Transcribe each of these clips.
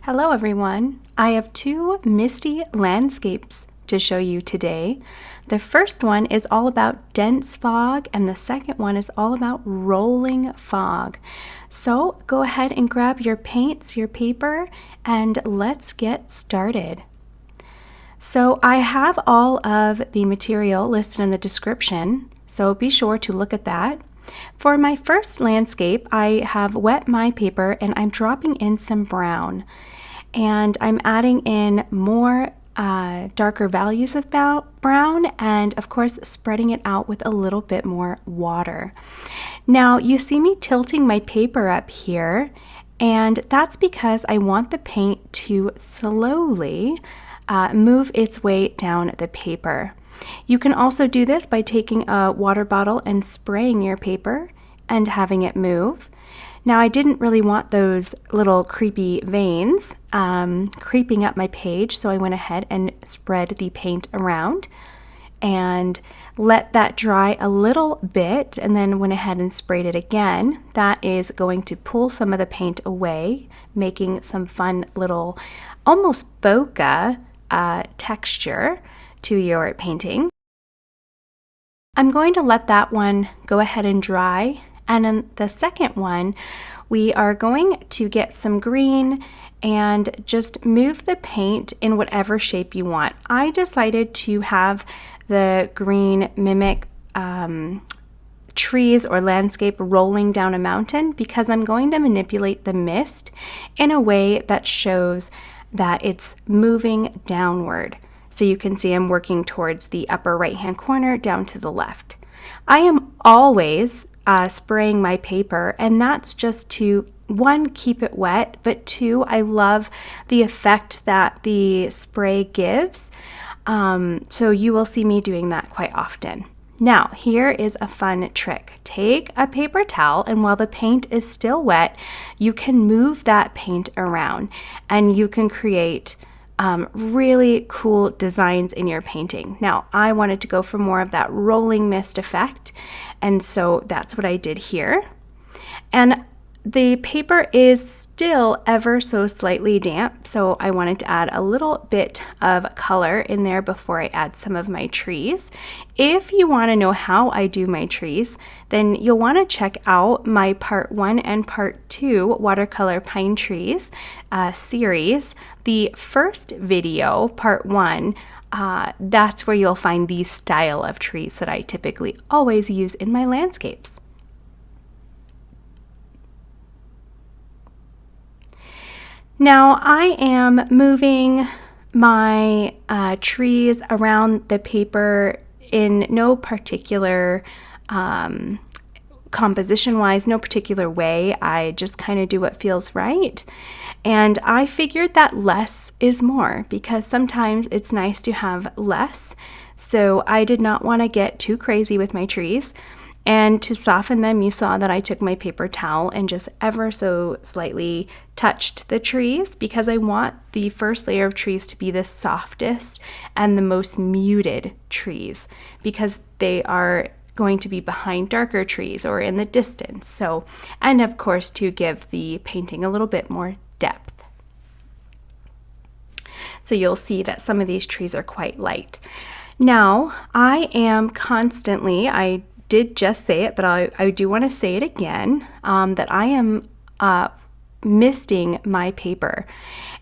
Hello everyone! I have two Misty landscapes to show you today. The first one is all about dense fog and the second one is all about rolling fog. So go ahead and grab your paints, your paper, and let's get started. So I have all of the material listed in the description, so be sure to look at that. For my first landscape, I have wet my paper and I'm dropping in some brown. And I'm adding in more darker values of brown and of course spreading it out with a little bit more water. Now you see me tilting my paper up here, and that's because I want the paint to slowly move its way down the paper. You can also do this by taking a water bottle and spraying your paper and having it move. Now I didn't really want those little creepy veins creeping up my page, so I went ahead and spread the paint around and let that dry a little bit, and then went ahead and sprayed it again. That is going to pull some of the paint away, making some fun little almost bokeh texture to your painting. I'm going to let that one go ahead and dry. And then the second one, we are going to get some green and just move the paint in whatever shape you want. I decided to have the green mimic trees or landscape rolling down a mountain because I'm going to manipulate the mist in a way that shows that it's moving downward. So you can see I'm working towards the upper right-hand corner down to the left. I am always spraying my paper, and that's just to, one, keep it wet, but two, I love the effect that the spray gives. So you will see me doing that quite often. Now, here is a fun trick. Take a paper towel, and while the paint is still wet, you can move that paint around, and you can create really cool designs in your painting. Now, I wanted to go for more of that rolling mist effect, and so that's what I did here. And the paper is still ever so slightly damp, so I wanted to add a little bit of color in there before I add some of my trees. If you want to know how I do my trees, then you'll want to check out my part 1 and part 2 watercolor pine trees series. The first video, part 1, that's where you'll find the style of trees that I typically always use in my landscapes. Now I am moving my trees around the paper in no particular composition-wise, no particular way. I just kind of do what feels right. And I figured that less is more because sometimes it's nice to have less. So I did not want to get too crazy with my trees. And to soften them, you saw that I took my paper towel and just ever so slightly touched the trees because I want the first layer of trees to be the softest and the most muted trees because they are going to be behind darker trees or in the distance. So, and of course to give the painting a little bit more depth. So you'll see that some of these trees are quite light. Now, I am constantly, I did just say it, but I do want to say it again, that I am misting my paper.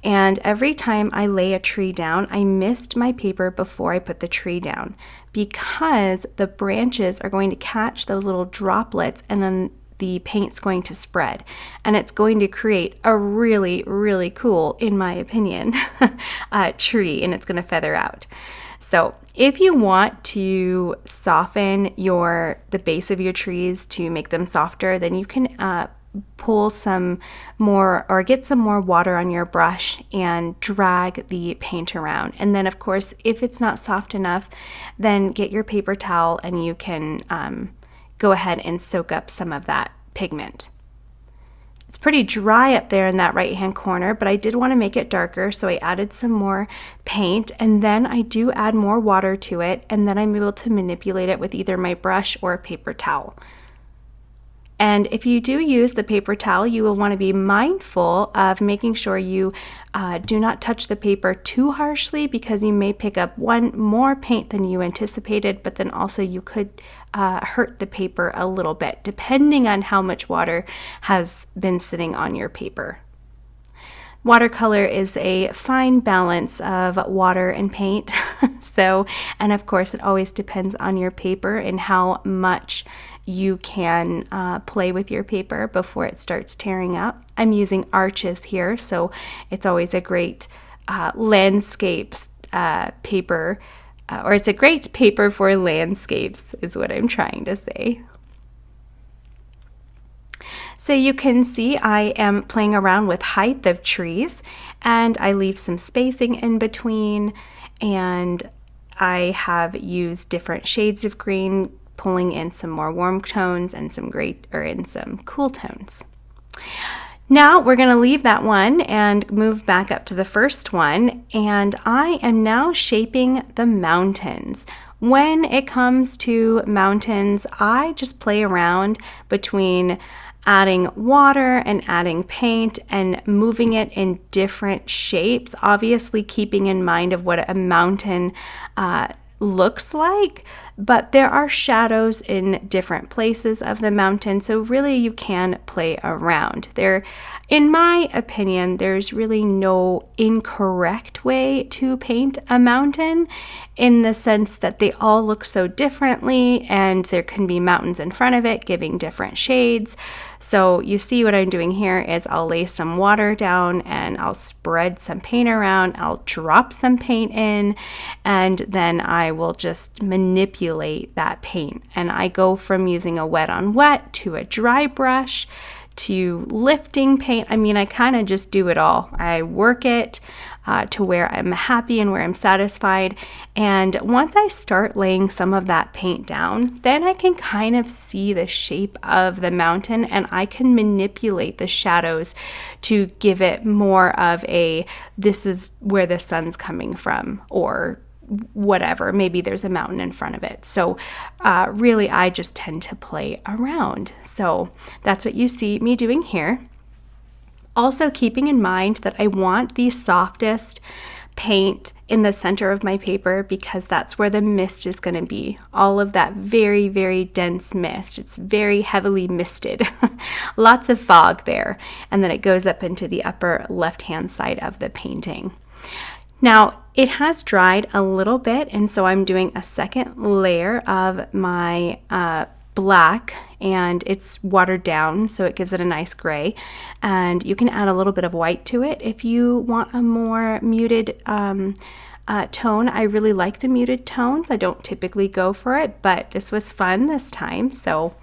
And every time I lay a tree down, I mist my paper before I put the tree down because the branches are going to catch those little droplets and then the paint's going to spread. And it's going to create a really, really cool, in my opinion, tree, and it's going to feather out. So if you want to soften the base of your trees to make them softer, then you can pull some more or get some more water on your brush and drag the paint around. And then of course, if it's not soft enough, then get your paper towel and you can go ahead and soak up some of that pigment. It's pretty dry up there in that right-hand corner, but I did want to make it darker, so I added some more paint, and then I do add more water to it, and then I'm able to manipulate it with either my brush or a paper towel. And if you do use the paper towel, you will want to be mindful of making sure you do not touch the paper too harshly, because you may pick up more paint than you anticipated, but then also you could hurt the paper a little bit, depending on how much water has been sitting on your paper. Watercolor is a fine balance of water and paint. And of course, it always depends on your paper and how much you can play with your paper before it starts tearing up. I'm using arches here, so it's always a great landscapes paper, or it's a great paper for landscapes, is what I'm trying to say. So you can see I am playing around with height of trees, and I leave some spacing in between, and I have used different shades of green, pulling in some more warm tones and some cool tones. Now we're going to leave that one and move back up to the first one, and I am now shaping the mountains. When it comes to mountains, I just play around between adding water and adding paint and moving it in different shapes, obviously keeping in mind of what a mountain looks like, but there are shadows in different places of the mountain, so really you can play around. In my opinion, there's really no incorrect way to paint a mountain, in the sense that they all look so differently, and there can be mountains in front of it giving different shades. So you see what I'm doing here is I'll lay some water down and I'll spread some paint around, I'll drop some paint in, and then I will just manipulate that paint. And I go from using a wet on wet to a dry brush to lifting paint. I mean, I kind of just do it all. I work it to where I'm happy and where I'm satisfied. And once I start laying some of that paint down, then I can kind of see the shape of the mountain, and I can manipulate the shadows to give it more of this is where the sun's coming from, or whatever, maybe there's a mountain in front of it. So really I just tend to play around. So that's what you see me doing here. Also keeping in mind that I want the softest paint in the center of my paper, because that's where the mist is going to be. All of that very, very dense mist. It's very heavily misted. Lots of fog there. And then it goes up into the upper left-hand side of the painting. Now, it has dried a little bit, and so I'm doing a second layer of my black, and it's watered down, so it gives it a nice gray. And you can add a little bit of white to it if you want a more muted tone. I really like the muted tones. I don't typically go for it, but this was fun this time, so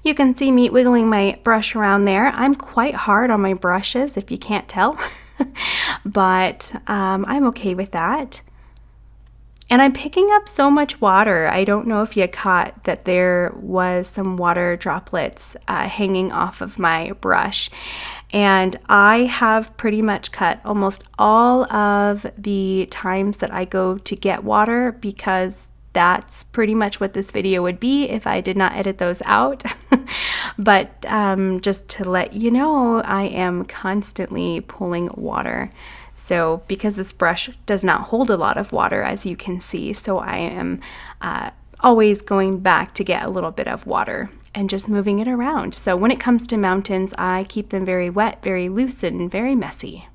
you can see me wiggling my brush around there. I'm quite hard on my brushes, if you can't tell, but I'm okay with that. And I'm picking up so much water. I don't know if you caught that there was some water droplets hanging off of my brush. And I have pretty much cut almost all of the times that I go to get water, because that's pretty much what this video would be if I did not edit those out. But just to let you know, I am constantly pulling water. So because this brush does not hold a lot of water, as you can see, so I am always going back to get a little bit of water and just moving it around. So when it comes to mountains, I keep them very wet, very loose, and very messy.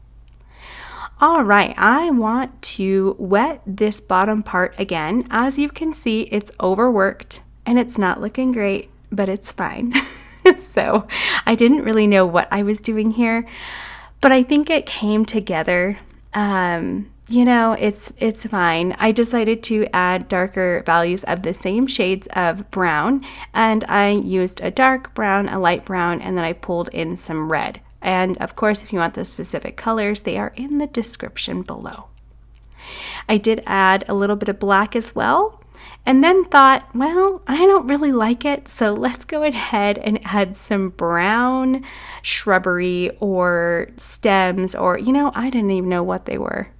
All right, I want to wet this bottom part again. As you can see, it's overworked and it's not looking great, but it's fine. So I didn't really know what I was doing here, but I think it came together. You know, it's fine. I decided to add darker values of the same shades of brown, and I used a dark brown, a light brown, and then I pulled in some red. And of course, if you want the specific colors, they are in the description below. I did add a little bit of black as well, and then thought, well, I don't really like it, so let's go ahead and add some brown shrubbery or stems, or, you know, I didn't even know what they were,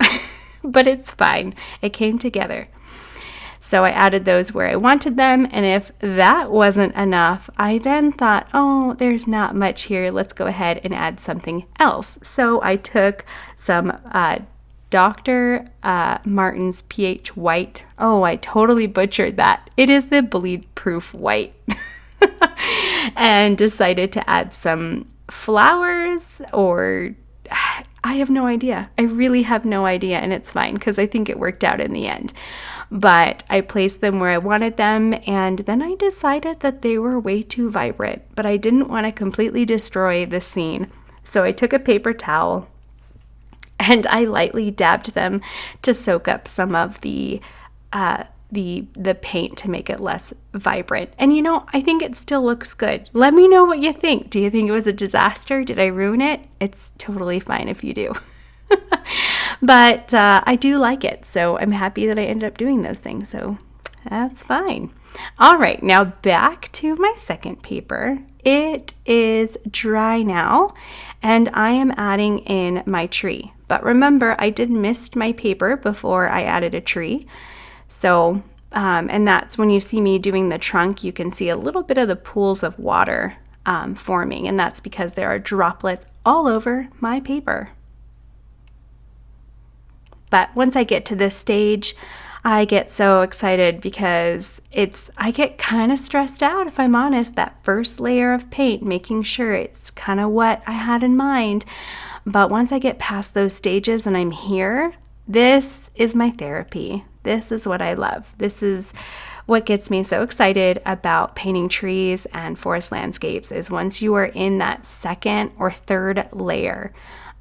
but it's fine. It came together. So I added those where I wanted them, and if that wasn't enough, I then thought, oh, there's not much here. Let's go ahead and add something else. So I took some Dr. Martin's pH white. Oh, I totally butchered that. It is the bleed-proof white. And decided to add some flowers, or I have no idea. I really have no idea, and it's fine because I think it worked out in the end. But I placed them where I wanted them, and then I decided that they were way too vibrant, but I didn't want to completely destroy the scene. So I took a paper towel and I lightly dabbed them to soak up some of the paint to make it less vibrant. And I think it still looks good. Let me know what you think. Do you think it was a disaster? Did I ruin it? It's totally fine if you do. But I do like it, so I'm happy that I ended up doing those things, so that's fine. All right, now back to my second paper. It is dry now, and I am adding in my tree. But remember, I did mist my paper before I added a tree. So, and that's when you see me doing the trunk, you can see a little bit of the pools of water forming, and that's because there are droplets all over my paper. But once I get to this stage, I get so excited because I get kind of stressed out, if I'm honest, that first layer of paint, making sure it's kind of what I had in mind. But once I get past those stages and I'm here, this is my therapy. This is what I love. This is what gets me so excited about painting trees and forest landscapes, is once you are in that second or third layer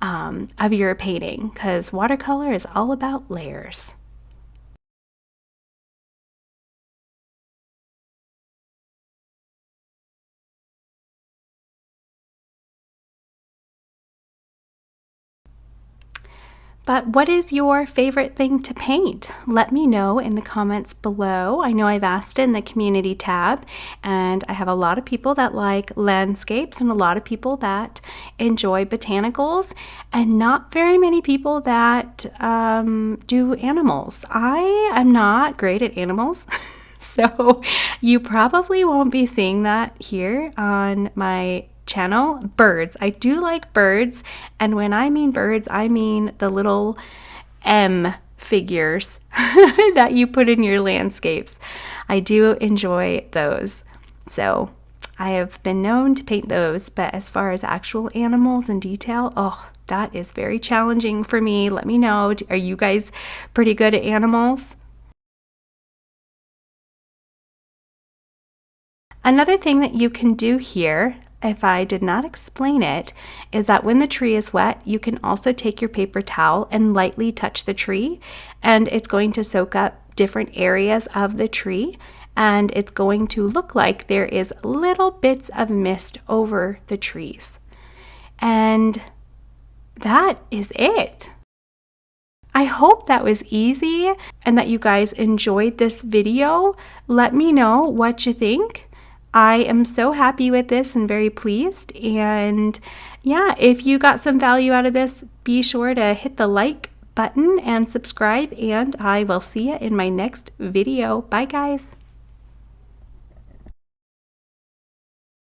of your painting, because watercolor is all about layers. But what is your favorite thing to paint? Let me know in the comments below. I know I've asked in the community tab, and I have a lot of people that like landscapes and a lot of people that enjoy botanicals, and not very many people that do animals. I am not great at animals. So you probably won't be seeing that here on my channel. Birds. I do like birds, and when I mean birds, I mean the little M figures that you put in your landscapes. I do enjoy those. So I have been known to paint those, but as far as actual animals in detail, oh, that is very challenging for me. Let me know. Are you guys pretty good at animals? Another thing that you can do here, if I did not explain it, is that when the tree is wet, you can also take your paper towel and lightly touch the tree, and it's going to soak up different areas of the tree, and it's going to look like there is little bits of mist over the trees. And that is it. I hope that was easy and that you guys enjoyed this video. Let me know what you think. I am so happy with this and very pleased. And yeah, if you got some value out of this, be sure to hit the like button and subscribe, and I will see you in my next video. Bye, guys.